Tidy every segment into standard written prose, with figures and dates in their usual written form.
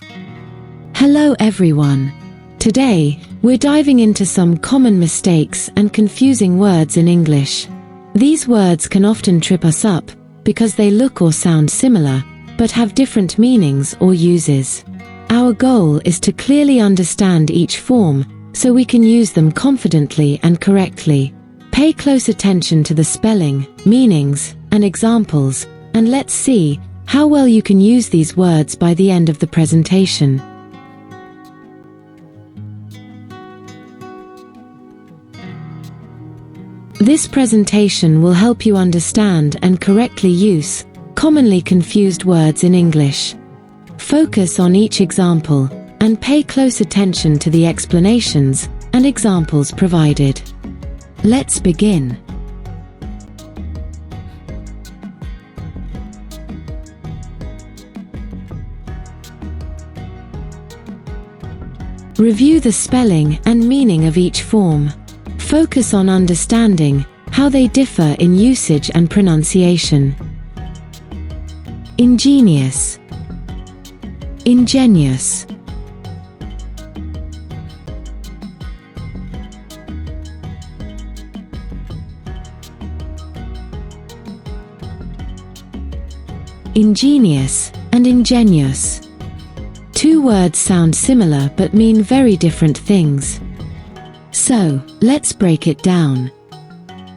Hello everyone. Today, we're diving into some common mistakes and confusing words in English. These words can often trip us up because they look or sound similar, but have different meanings or uses. Our goal is to clearly understand each form so we can use them confidently and correctly. Pay close attention to the spelling, meanings, and examples, and let's see how well you can use these words by the end of the presentation. This presentation will help you understand and correctly use commonly confused words in English. Focus on each example and pay close attention to the explanations and examples provided. Let's begin. Review the spelling and meaning of each form. Focus on understanding how they differ in usage and pronunciation. Ingenious, ingenuous. Ingenious and ingenuous. Two words sound similar but mean very different things. So, let's break it down.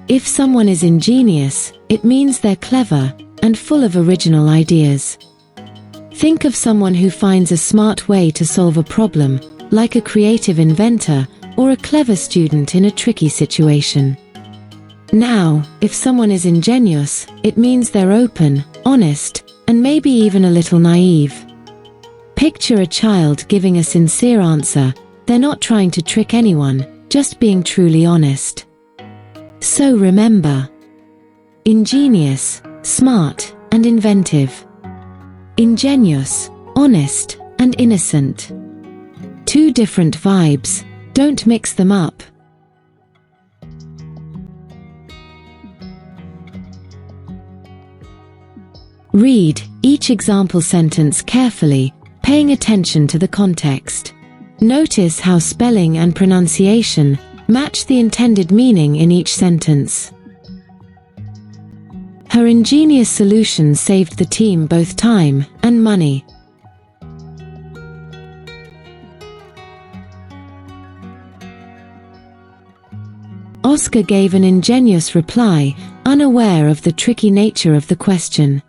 If someone is ingenious, it means they're clever and full of original ideas. Think of someone who finds a smart way to solve a problem, like a creative inventor or a clever student in a tricky situation. Now, if someone is ingenuous, it means they're open, honest, and maybe even a little naive. Picture a child giving a sincere answer. They're not trying to trick anyone, just being truly honest. So remember: ingenious, smart, and inventive. Ingenuous, honest, and innocent. Two different vibes, don't mix them up. Read each example sentence carefully, paying attention to the context. Notice how spelling and pronunciation match the intended meaning in each sentence. Her ingenious solution saved the team both time and money. Oscar gave an ingenuous reply, unaware of the tricky nature of the question.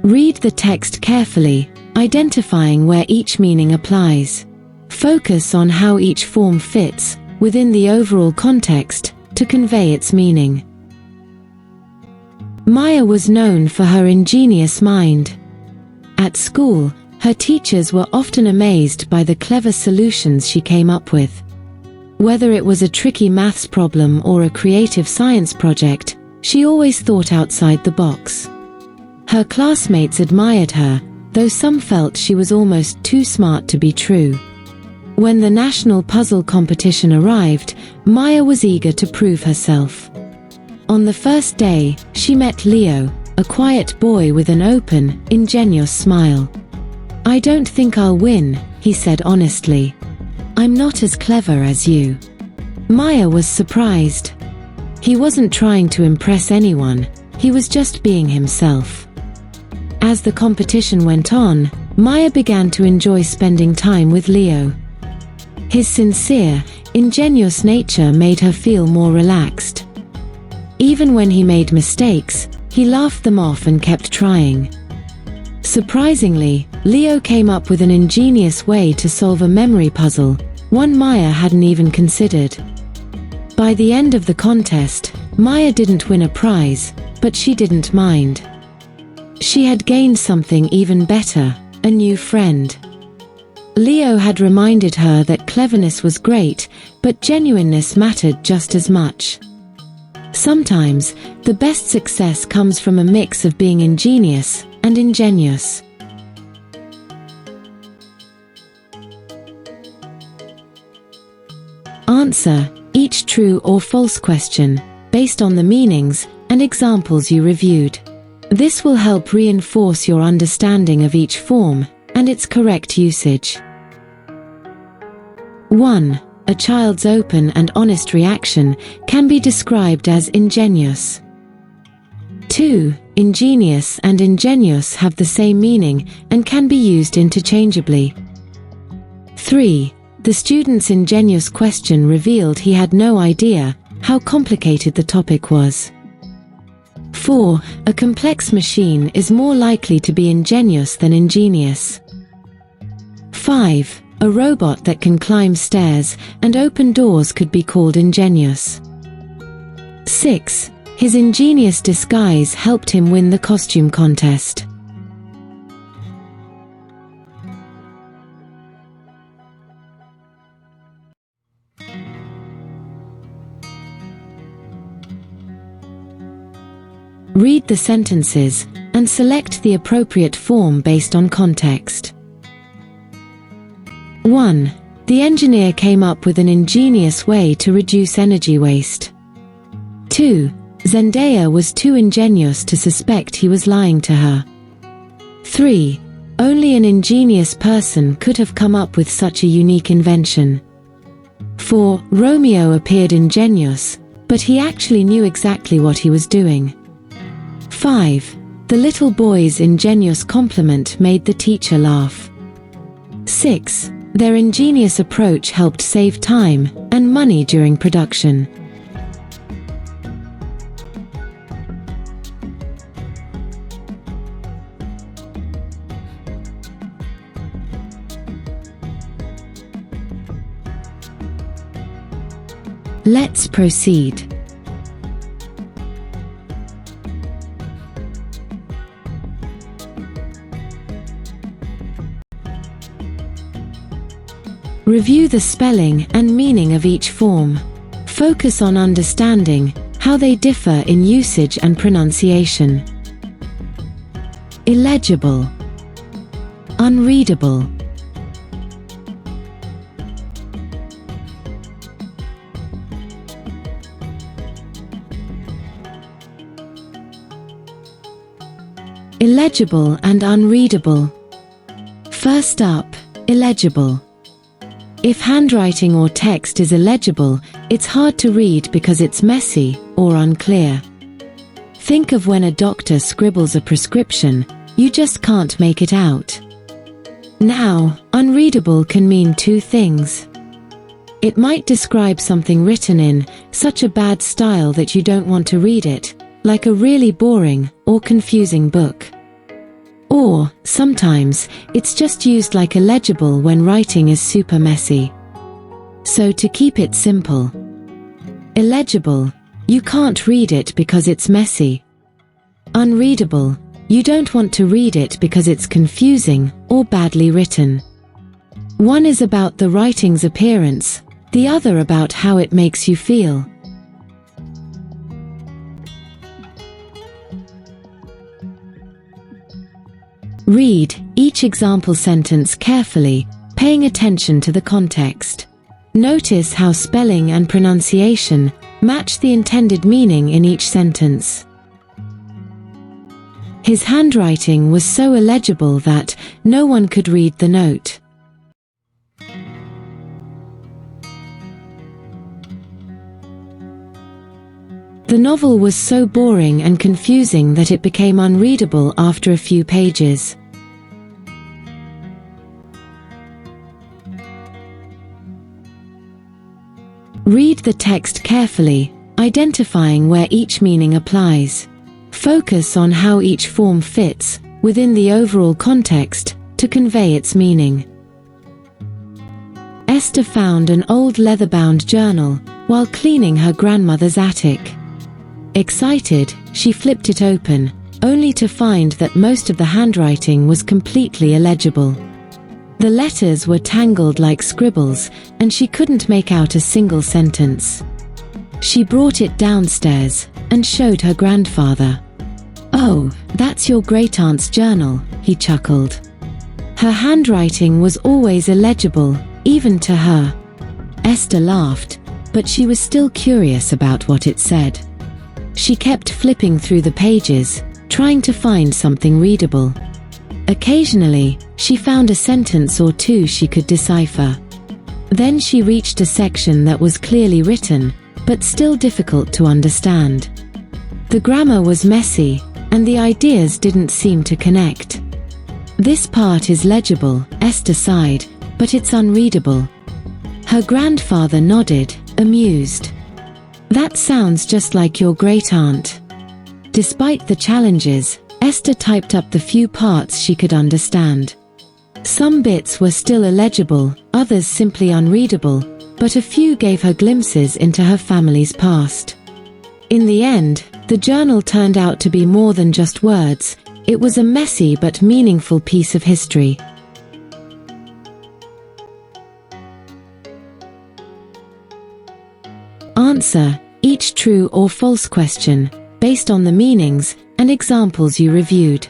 Read the text carefully, identifying where each meaning applies. Focus on how each form fits within the overall context to convey its meaning. Maya was known for her ingenious mind. At school, her teachers were often amazed by the clever solutions she came up with. Whether it was a tricky maths problem or a creative science project, she always thought outside the box. Her classmates admired her, though some felt she was almost too smart to be true. When the national puzzle competition arrived, Maya was eager to prove herself. On the first day, she met Leo, a quiet boy with an open, ingenuous smile. "I don't think I'll win," he said honestly. "I'm not as clever as you." Maya was surprised. He wasn't trying to impress anyone, he was just being himself. As the competition went on, Maya began to enjoy spending time with Leo. His sincere, ingenuous nature made her feel more relaxed. Even when he made mistakes, he laughed them off and kept trying. Surprisingly, Leo came up with an ingenious way to solve a memory puzzle, one Maya hadn't even considered. By the end of the contest, Maya didn't win a prize, but she didn't mind. She had gained something even better, a new friend. Leo had reminded her that cleverness was great, but genuineness mattered just as much. Sometimes, the best success comes from a mix of being ingenious and ingenuous. Answer each true or false question based on the meanings and examples you reviewed. This will help reinforce your understanding of each form and its correct usage. 1. A child's open and honest reaction can be described as ingenuous. 2. Ingenious and ingenuous have the same meaning and can be used interchangeably. 3. The student's ingenuous question revealed he had no idea how complicated the topic was. 4. A complex machine is more likely to be ingenious than ingenious. 5. A robot that can climb stairs and open doors could be called ingenuous. 6. His ingenious disguise helped him win the costume contest. Read the sentences and select the appropriate form based on context. 1. The engineer came up with an ingenious way to reduce energy waste. 2. Zendaya was too ingenious to suspect he was lying to her. 3. Only an ingenious person could have come up with such a unique invention. 4. Romeo appeared ingenuous, but he actually knew exactly what he was doing. 5. The little boy's ingenuous compliment made the teacher laugh. 6. Their ingenious approach helped save time and money during production. Let's proceed. Review the spelling and meaning of each form. Focus on understanding how they differ in usage and pronunciation. Illegible, unreadable. Illegible and unreadable. First up, illegible. If handwriting or text is illegible, it's hard to read because it's messy or unclear. Think of when a doctor scribbles a prescription, you just can't make it out. Now, unreadable can mean two things. It might describe something written in such a bad style that you don't want to read it, like a really boring or confusing book. Or, sometimes, it's just used like illegible when writing is super messy. So to keep it simple. Illegible, you can't read it because it's messy. Unreadable, you don't want to read it because it's confusing or badly written. One is about the writing's appearance, the other about how it makes you feel. Read each example sentence carefully, paying attention to the context. Notice how spelling and pronunciation match the intended meaning in each sentence. His handwriting was so illegible that no one could read the note. The novel was so boring and confusing that it became unreadable after a few pages. Read the text carefully, identifying where each meaning applies. Focus on how each form fits within the overall context to convey its meaning. Esther found an old leather-bound journal while cleaning her grandmother's attic. Excited, she flipped it open, only to find that most of the handwriting was completely illegible. The letters were tangled like scribbles, and she couldn't make out a single sentence. She brought it downstairs and showed her grandfather. "Oh, that's your great-aunt's journal," he chuckled. Her handwriting was always illegible, even to her. Esther laughed, but she was still curious about what it said. She kept flipping through the pages, trying to find something readable. Occasionally, she found a sentence or two she could decipher. Then she reached a section that was clearly written, but still difficult to understand. The grammar was messy, and the ideas didn't seem to connect. "This part is legible," Esther sighed, "but it's unreadable." Her grandfather nodded, amused. "That sounds just like your great-aunt." Despite the challenges, Esther typed up the few parts she could understand. Some bits were still illegible, others simply unreadable, but a few gave her glimpses into her family's past. In the end, the journal turned out to be more than just words. It was a messy but meaningful piece of history. Answer each true or false question, based on the meanings and examples you reviewed.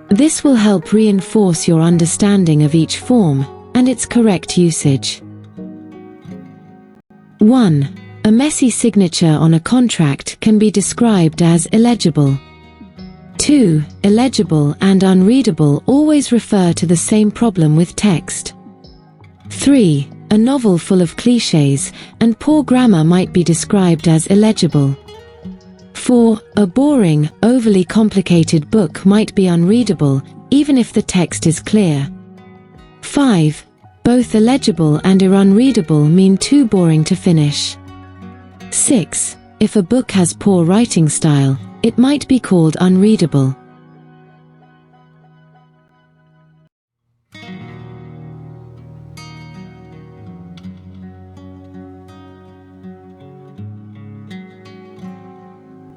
This will help reinforce your understanding of each form and its correct usage. 1. A messy signature on a contract can be described as illegible. 2. Illegible and unreadable always refer to the same problem with text. 3. A novel full of clichés and poor grammar might be described as illegible. 4. A boring, overly complicated book might be unreadable, even if the text is clear. 5. Both illegible and unreadable mean too boring to finish. 6. If a book has poor writing style, it might be called unreadable.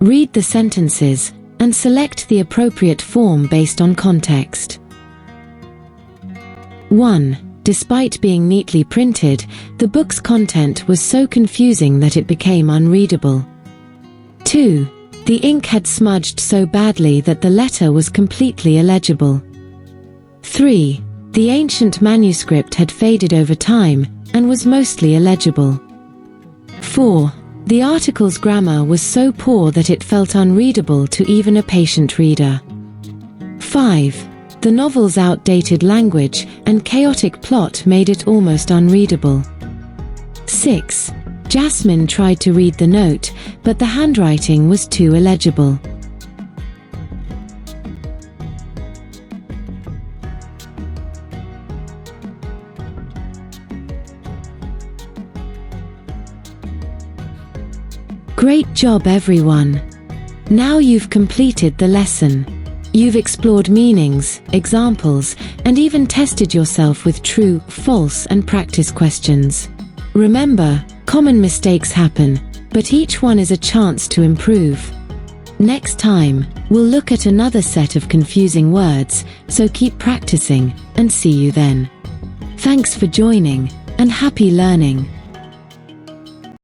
Read the sentences and select the appropriate form based on context. 1. Despite being neatly printed, the book's content was so confusing that it became unreadable. 2. The ink had smudged so badly that the letter was completely illegible. 3. The ancient manuscript had faded over time and was mostly illegible. 4. The article's grammar was so poor that it felt unreadable to even a patient reader. 5. The novel's outdated language and chaotic plot made it almost unreadable. 6. Jasmine tried to read the note, but the handwriting was too illegible. Great job, everyone! Now you've completed the lesson. You've explored meanings, examples, and even tested yourself with true, false, and practice questions. Remember, common mistakes happen, but each one is a chance to improve. Next time, we'll look at another set of confusing words, so keep practicing, and see you then. Thanks for joining, and happy learning!